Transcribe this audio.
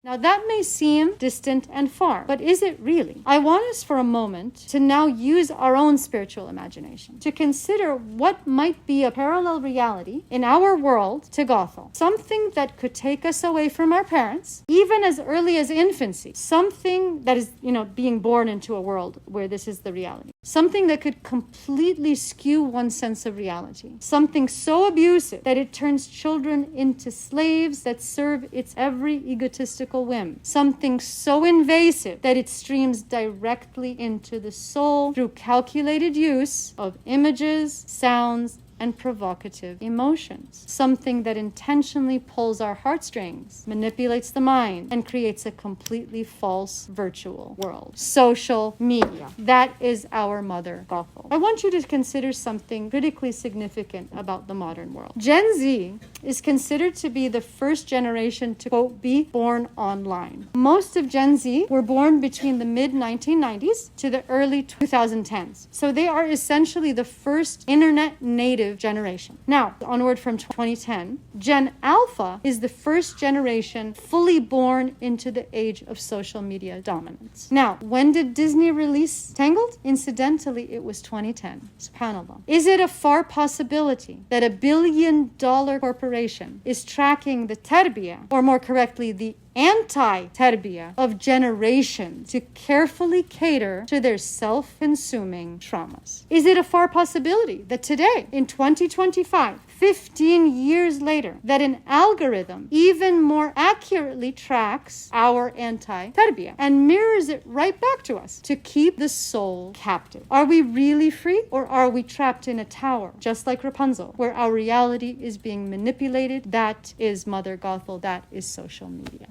Now that may seem distant and far, but is it really? I want us for a moment to now use our own spiritual imagination to consider what might be a parallel reality in our world to Gothel. Something that could take us away from our parents, even as early as infancy. Something that is, being born into a world where this is the reality. Something that could completely skew one's sense of reality. Something so abusive that it turns children into slaves that serve its every egotistical whim. Something so invasive that it streams directly into the soul through calculated use of images, sounds, and provocative emotions. Something that intentionally pulls our heartstrings, manipulates the mind, and creates a completely false virtual world. Social media. That is our mother, Gothel. I want you to consider something critically significant about the modern world. Gen Z is considered to be the first generation to, quote, be born online. Most of Gen Z were born between the mid-1990s to the early 2010s. So they are essentially the first internet native generation. Now, onward from 2010, Gen Alpha is the first generation fully born into the age of social media dominance. Now, when did Disney release Tangled? Incidentally, it was 2010. SubhanAllah. Is it a far possibility that $1 billion corporation is tracking the Tarbiya, or more correctly, the anti-Tarbiya of generations to carefully cater to their self-consuming traumas? Is it a far possibility that today, in 2025, 15 years later, that an algorithm even more accurately tracks our anti-Tarbiya and mirrors it right back to us to keep the soul captive? Are we really free, or are we trapped in a tower, just like Rapunzel, where our reality is being manipulated? That is Mother Gothel. That is social media.